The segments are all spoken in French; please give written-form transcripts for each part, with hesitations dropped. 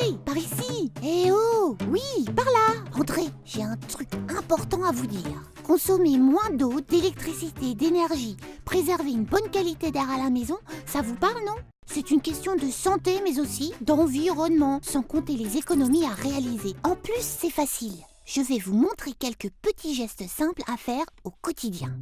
Hey, par ici! Eh oh! Oui, par là! Entrez, j'ai un truc important à vous dire. Consommer moins d'eau, d'électricité, d'énergie, préserver une bonne qualité d'air à la maison, ça vous parle, non? C'est une question de santé, mais aussi d'environnement, sans compter les économies à réaliser. En plus, c'est facile. Je vais vous montrer quelques petits gestes simples à faire au quotidien.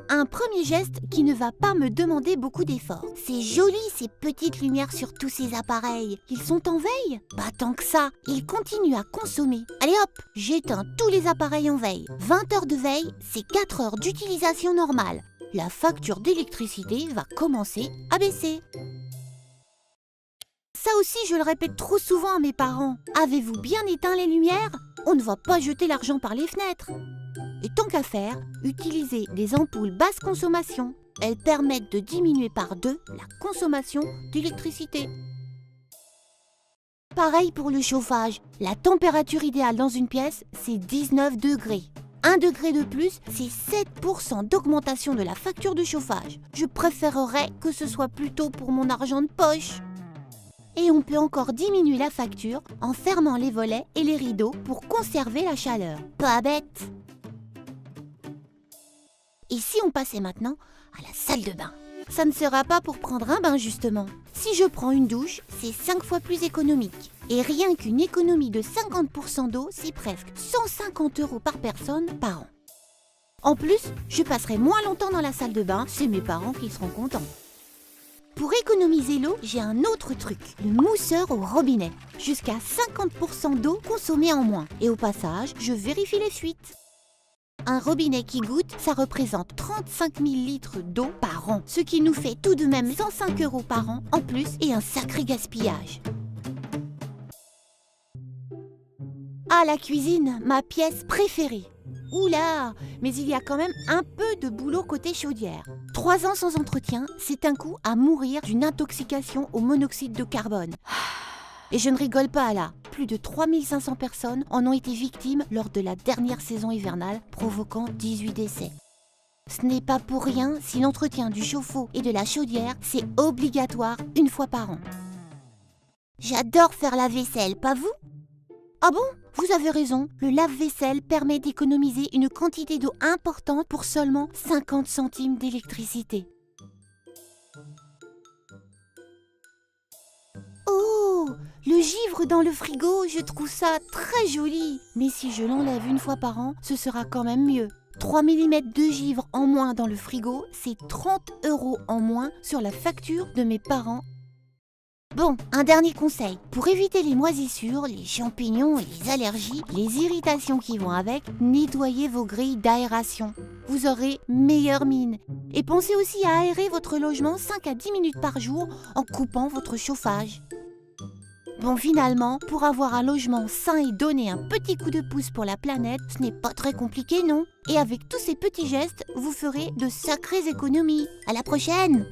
Un premier geste qui ne va pas me demander beaucoup d'efforts. C'est joli ces petites lumières sur tous ces appareils. Ils sont en veille? Pas tant que ça, ils continuent à consommer. Allez hop, j'éteins tous les appareils en veille. 20 heures de veille, c'est 4 heures d'utilisation normale. La facture d'électricité va commencer à baisser. Ça aussi, je le répète trop souvent à mes parents. Avez-vous bien éteint les lumières? On ne va pas jeter l'argent par les fenêtres. Et tant qu'à faire, utilisez des ampoules basse consommation. Elles permettent de diminuer par 2 la consommation d'électricité. Pareil pour le chauffage. La température idéale dans une pièce, c'est 19 degrés. 1 degré de plus, c'est 7% d'augmentation de la facture de chauffage. Je préférerais que ce soit plutôt pour mon argent de poche. Et on peut encore diminuer la facture en fermant les volets et les rideaux pour conserver la chaleur. Pas bête! Et si on passait maintenant à la salle de bain? Ça ne sera pas pour prendre un bain justement. Si je prends une douche, c'est 5 fois plus économique. Et rien qu'une économie de 50% d'eau, c'est presque 150 € par personne par an. En plus, je passerai moins longtemps dans la salle de bain, c'est mes parents qui seront contents. Pour économiser l'eau, j'ai un autre truc, le mousseur au robinet. Jusqu'à 50% d'eau consommée en moins. Et au passage, je vérifie les fuites. Un robinet qui goutte, ça représente 35 000 litres d'eau par an, ce qui nous fait tout de même 105 € par an en plus et un sacré gaspillage. Ah, la cuisine, ma pièce préférée. Oula, mais il y a quand même un peu de boulot côté chaudière. 3 ans sans entretien, c'est un coup à mourir d'une intoxication au monoxyde de carbone. Et je ne rigole pas là. Plus de 3500 personnes en ont été victimes lors de la dernière saison hivernale, provoquant 18 décès. Ce n'est pas pour rien si l'entretien du chauffe-eau et de la chaudière, c'est obligatoire une fois par an. J'adore faire la vaisselle, pas vous? Ah bon? Vous avez raison, le lave-vaisselle permet d'économiser une quantité d'eau importante pour seulement 50 centimes d'électricité. Oh, le givre dans le frigo, je trouve ça très joli. Mais si je l'enlève une fois par an, ce sera quand même mieux. 3 mm de givre en moins dans le frigo, c'est 30 € en moins sur la facture de mes parents. Bon, un dernier conseil. Pour éviter les moisissures, les champignons et les allergies, les irritations qui vont avec, nettoyez vos grilles d'aération. Vous aurez meilleure mine. Et pensez aussi à aérer votre logement 5 à 10 minutes par jour en coupant votre chauffage. Bon, finalement, pour avoir un logement sain et donner un petit coup de pouce pour la planète, ce n'est pas très compliqué, non? Et avec tous ces petits gestes, vous ferez de sacrées économies. À la prochaine!